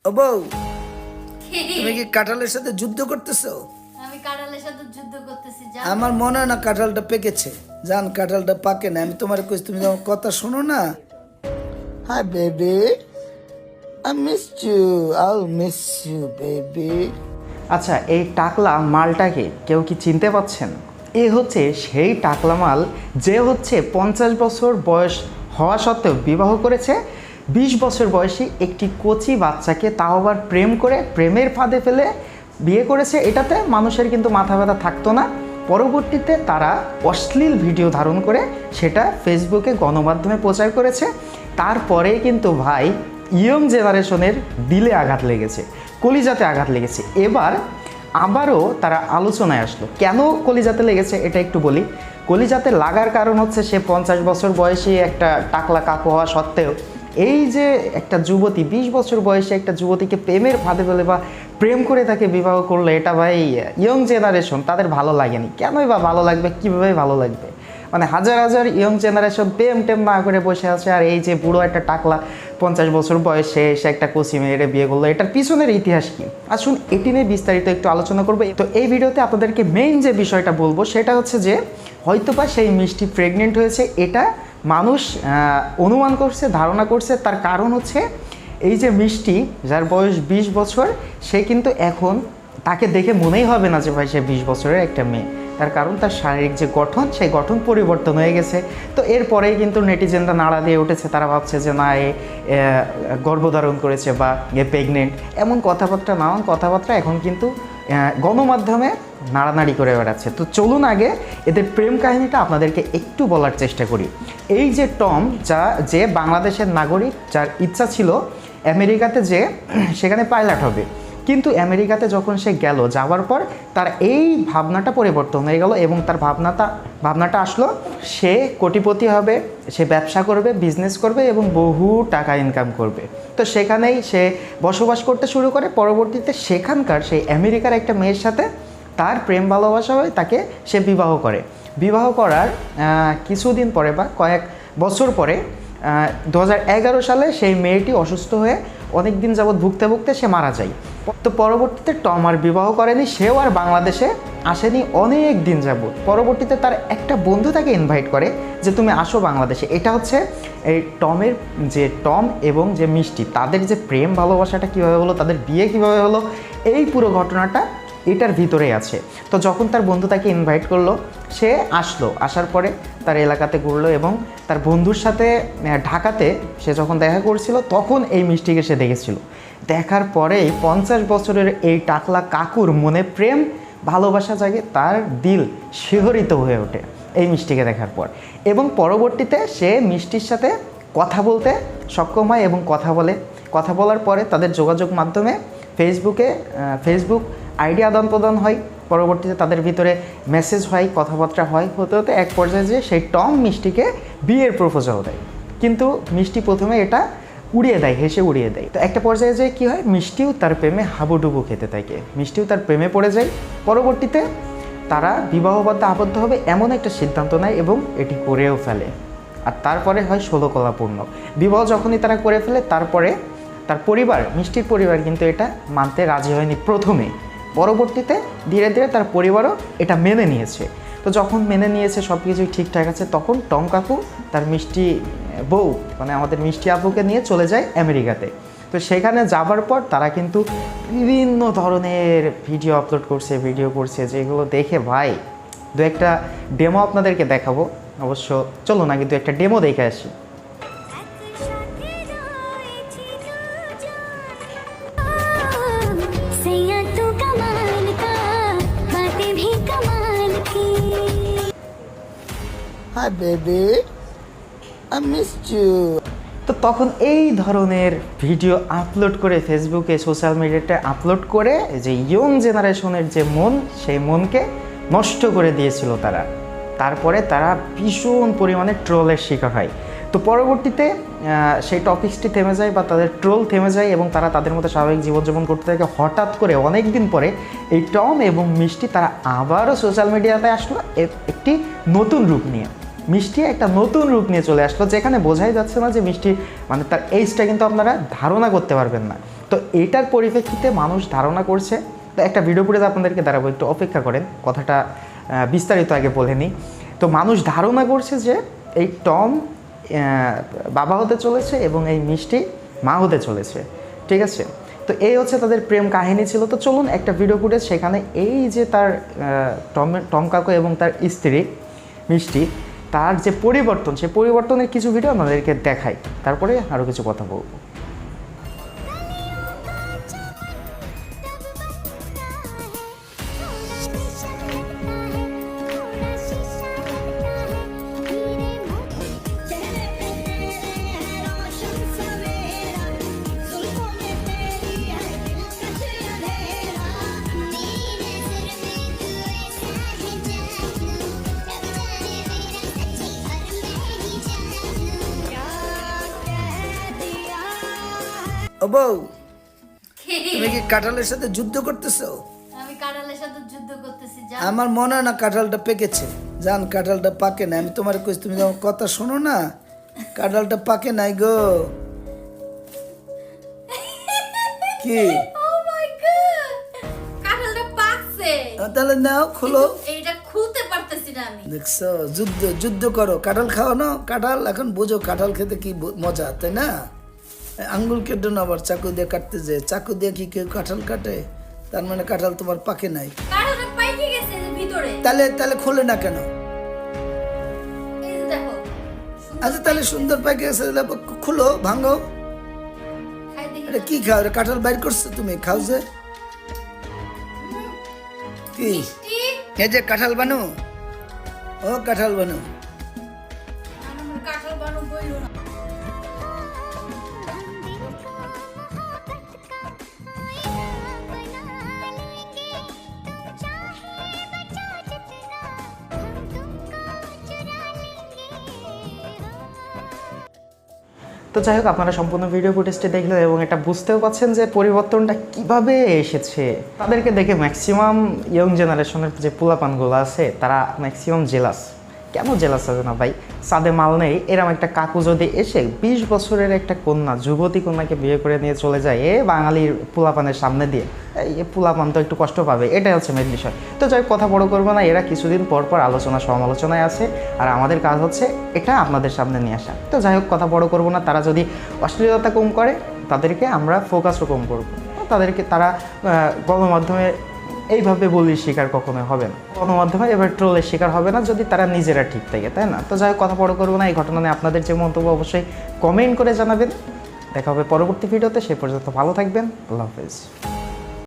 ও বউ, কি? তুমি কি কাঁঠালের সাথে যুদ্ধ করতেছো? আমি কাঁঠালের সাথে যুদ্ধ করতেছি যা। আমার মনে হয় না কাঁঠালটা পেকেছে। জান, কাঁঠালটা পাকে না। আমি তোমার কইছি, তুমি আমার কথা শোনো না। Hi baby, I miss you, I miss you baby. আচ্ছা, এই টাকলা মালটাকে কেউ কি চিনতে পাচ্ছেন? এ হচ্ছে সেই টাকলা মাল যে হচ্ছে 50 বছর বয়স হওয়া সত্ত্বেও বিবাহ করেছে 20 বছর বয়সী একটি কচি বাচ্চাকে, তাও আবার প্রেম করে প্রেমের ফাঁদে ফেলে বিয়ে করেছে। এটাতে মানুষের কিন্তু মাথা ব্যথা থাকতো না। পরবর্তীতে তারা অশ্লীল ভিডিও ধারণ করে সেটা ফেসবুকে গণমাধ্যমে প্রচার করেছে। তারপরেই কিন্তু ভাই ইয়ং জেনারেশনের দিলে আঘাত লেগেছে, কলিজাতে আঘাত লেগেছে। এবার আবারও তারা আলোচনায় আসলো। কেন কলিজাতে লেগেছে এটা একটু বলি। কলিজাতে লাগার কারণ হচ্ছে সে 50 বছর বয়সী একটা টাকলা কাকু হওয়া সত্ত্বেও এই যে একটা যুবতী 20 বছর বয়সে একটা যুবতীকে প্রেমের ফাঁদে ফেলে বা প্রেম করে তাকে বিবাহ করলে, এটা ভাই ইয়ং জেনারেশন তাদের ভালো লাগেনি। কেনই বা ভালো লাগবে, কীভাবে ভালো লাগবে? মানে হাজার হাজার ইয়ং জেনারেশন প্রেম টেম না করে বসে আছে, আর এই যে বুড়ো একটা টাকলা 50 বছর বয়সে এসে একটা কচি মেয়েরে বিয়ে করলো, এটার পিছনের ইতিহাস কি? আসুন এটি নিয়ে বিস্তারিত একটু আলোচনা করবো। তো এই ভিডিওতে আপনাদেরকে মেইন যে বিষয়টা বলবো সেটা হচ্ছে যে হয়তোবা সেই মিষ্টি প্রেগনেন্ট হয়েছে, এটা মানুষ অনুমান করছে, ধারণা করছে। তার কারণ হচ্ছে এই যে মিষ্টি, যার বয়স 20 বছর, সে কিন্তু এখন তাকে দেখে মনেই হবে না যে ভাই সে 20 বছরের একটা মেয়ে। তার কারণ তার শারীরিক যে গঠন, সেই গঠন পরিবর্তন হয়ে গেছে। তো এরপরেই কিন্তু নেটিজেনরা নাড়া দিয়ে উঠেছে। তারা ভাবছে যে না, এ গর্ভধারণ করেছে বা এ প্রেগনেন্ট, এমন কথাবার্তা এখন কিন্তু গণমাধ্যমে নাড়ানাড়ি করে বেড়াচ্ছে। তো চলুন আগে এদের প্রেম কাহিনীটা আপনাদেরকে একটু বলার চেষ্টা করি। এই যে টম, যে বাংলাদেশের নাগরিক, যার ইচ্ছা ছিল আমেরিকাতে যে সেখানে পাইলট হবে, কিন্তু আমেরিকাতে যখন সে গেল, যাওয়ার পর তার এই ভাবনাটা পরিবর্তন হয়ে গেল এবং তার ভাবনাটা আসলো সে কোটিপতি হবে, সে ব্যবসা করবে, বিজনেস করবে এবং বহু টাকা ইনকাম করবে। তো সেখানেই সে বসবাস করতে শুরু করে। পরবর্তীতে সেখানকার সেই আমেরিকার একটা মেয়ের সাথে তার প্রেম ভালোবাসা হয়, তাকে সে বিবাহ করে। বিবাহ করার কিছুদিন পরে বা কয়েক বছর পরে 2011 সালে সেই মেয়েটি অসুস্থ হয়ে অনেক দিন যাবৎ ভুগতে ভুগতে সে মারা যায়। তো পরবর্তীতে টম আর বিবাহ করেনি, সেও আর বাংলাদেশে আসেনি অনেক দিন যাবৎ। পরবর্তীতে তার একটা বন্ধু তাকে ইনভাইট করে যে তুমি আসো বাংলাদেশে। এটা হচ্ছে এই টম এবং যে মিষ্টি, তাদের যে প্রেম ভালোবাসাটা কীভাবে হলো, তাদের বিয়ে কীভাবে হলো, এই পুরো ঘটনাটা এটার ভিতরেই আছে। তো যখন তার বন্ধু তাকে ইনভাইট করলো, সে আসলো। আসার পরে তার এলাকাতে ঘুরলো এবং তার বন্ধুর সাথে ঢাকাতে সে যখন দেখা করছিল, তখন এই মিষ্টিকে সে দেখেছিল। দেখার পরেই 50 বছরের এই টাকলা কাকুর মনে প্রেম ভালোবাসা জাগে, তার দিল শিহরিত হয়ে ওঠে এই মিষ্টিকে দেখার পর। এবং পরবর্তীতে সে মিষ্টির সাথে কথা বলতে সক্ষম হয় এবং কথা বলার পরে তাদের যোগাযোগ মাধ্যমে ফেসবুক আইডি আদান প্রদান হয়। পরবর্তীতে তাদের ভিতরে মেসেজ হয়, কথাবার্তা হয়, হতে হতে এক পর্যায়ে যে সেই টম মিষ্টিকে বিয়ের প্রপোজাল দেয়। কিন্তু মিষ্টি প্রথমে এটা উড়িয়ে দেয়, হেসে উড়িয়ে দেয়। তো একটা পর্যায়ে যে কী হয়, মিষ্টিও তার প্রেমে হাবুডুবু খেতে থাকে, মিষ্টিও তার প্রেমে পড়ে যায়। পরবর্তীতে তারা বিবাহবদ্ধ আবদ্ধ হবে এমন একটা সিদ্ধান্ত নেয় এবং এটি করেও ফেলে। আর তারপরে হয় ষোলকলাপূর্ণ বিবাহ। যখনই তারা করে ফেলে, তারপরে তার পরিবার, মিষ্টির পরিবার কিন্তু এটা মানতে রাজি হয়নি প্রথমে। পরবর্তীতে ধীরে ধীরে তার পরিবারও এটা মেনে নিয়েছে। তো যখন মেনে নিয়েছে, সব কিছুই ঠিকঠাক আছে, তখন টম কাকু তার মিষ্টি বউ, মানে আমাদের মিষ্টি আপুকে নিয়ে চলে যায় আমেরিকাতে। তো সেখানে যাবার পর তারা কিন্তু বিভিন্ন ধরনের ভিডিও করছে, যেগুলো দেখে ভাই দু একটা ডেমো আপনাদেরকে দেখাবো। অবশ্য চলুন আগে দু একটা ডেমো দেখে আসি। Hi baby, I miss you. তো তখন এই ধরনের ভিডিও আপলোড করে ফেসবুকে, সোশ্যাল মিডিয়াতে আপলোড করে যে ইয়ং জেনারেশনের যে মন, সেই মনকে নষ্ট করে দিয়েছিল তারা। তারপরে তারা ভীষণ পরিমাণে ট্রোলের শিকার হয়। তো পরবর্তীতে সেই টপিক্সটি থেমে যায় বা তাদের ট্রোল থেমে যায় এবং তারা তাদের মতো স্বাভাবিক জীবনযাপন করতে থাকে। হঠাৎ করে অনেক দিন পরে এই টম এবং মিষ্টি তারা আবারও সোশ্যাল মিডিয়াতে আসলো একটি নতুন রূপ নিয়ে। মিষ্টি একটা নতুন রূপ নিয়ে চলে আসলো, যেখানে বোঝাই যাচ্ছে না যে মিষ্টি, মানে তার এইজটা কিন্তু আপনারা ধারণা করতে পারবেন না। তো এইটার পরিপ্রেক্ষিতে মানুষ ধারণা করছে, তো একটা ভিডিও ফুটেজ আপনাদেরকে দাঁড়াবো, একটু অপেক্ষা করেন, কথাটা বিস্তারিত আগে বলে নিই। তো মানুষ ধারণা করছে যে এই টম বাবা হতে চলেছে এবং এই মিষ্টি মা হতে চলেছে, ঠিক আছে। তো এই হচ্ছে তাদের প্রেম কাহিনী ছিল। তো চলুন একটা ভিডিও ফুটেজ, সেখানে এই যে তার টম কাকু এবং তার স্ত্রী মিষ্টি, তার যে পরিবর্তন, সেই পরিবর্তনের কিছু ভিডিও আমাদেরকে দেখাই, তারপরে আরও কিছু কথা বলবো। ও বউ, কি? তুমি কি কাঁঠালের সাথে যুদ্ধ করতেছো? আমি কাঁঠালের সাথে যুদ্ধ করতেছি যা। আমার মনে হয় না কাঁঠালটা পেকেছে। জান, কাঁঠালটা পাকে না। আমি তোমার কইছি, তুমি যখন কথা শোনো না, কাঁঠালটা পাকে নাই গো। কি Oh my God! কাঁঠালটা পাকছে। তাহলে নাও, খোলো। কিন্তু এইটা খুলতে পারতেছি না আমি। দেখছো, যুদ্ধ যুদ্ধ করো। কাঁঠাল খাওয়ানো, কাঁঠাল এখন বুঝো কাঁঠাল খেতে কি মজা, তাই না? আঙ্গুল কেটে না, আবার চাকু দিয়ে কাটতে যে, চাকু দিয়ে কি কেউ কাঁঠাল কাটে? তার মানে কাঁঠাল তোমার পাকে নাই। কাঁঠালটা পাইকে গেছে এই যে ভিতরে। তাহলে তাহলে খোলে না কেন? এই যে দেখো। আচ্ছা, তাহলে সুন্দর পাকে গেছে, তাহলে খুলো, ভাঙো। খাই দেখি। এটা কি খাও? এটা কাঁঠাল বাইর করছো তুমি, খাও যে। কি মিষ্টি। এই যে কাঁঠাল বানু, ও কাঁঠাল বানু। আমার কাঁঠাল বানো বইলো না। তো যাই হোক, আপনারা সম্পূর্ণ ভিডিও ফুটেজটি দেখলেন এবং এটা বুঝতেও পাচ্ছেন যে পরিবর্তনটা কিভাবে এসেছে। তাদেরকে দেখে ম্যাক্সিমাম ইয়ং জেনারেশনের যে পোলাপানগুলো আছে, তারা ম্যাক্সিমাম জেলাস। কেন জেলাস হবে না ভাই? সাদে মাল নেই, এরম একটা কাকু যদি এসে 20 বছরের একটা কন্যা, যুবতী কন্যাকে বিয়ে করে নিয়ে চলে যায় বাঙালির পোলাপানের সামনে দিয়ে, এই পোলাপান তো একটু কষ্ট পাবে, এটাই হচ্ছে মেন বিষয়। তো যাই হোক, কথা বড় করবো না, এরা কিছুদিন পর পর আলোচনা সমালোচনায় আছে, আর আমাদের কাজ হচ্ছে এটা আপনাদের সামনে নিয়ে আসা। তো যাই হোক, কথা বড় করবো না। তারা যদি অশ্লীলতা কম করে, তাদেরকে আমরা ফোকাসও কম করবো। তাদেরকে তারা গণমাধ্যমে এইভাবে বলির শিকার কখনো হবে না, গণমাধ্যমে এবার ট্রোলের শিকার হবে না যদি তারা নিজেরা ঠিক থাকে, তাই না? তো যাই হোক, কথা বড় করবো না। এই ঘটনা নিয়ে আপনাদের যে মন্তব্য অবশ্যই কমেন্ট করে জানাবেন। দেখা হবে পরবর্তী ভিডিওতে, সেই পর্যন্ত ভালো থাকবেন। আল্লাহ হাফেজ।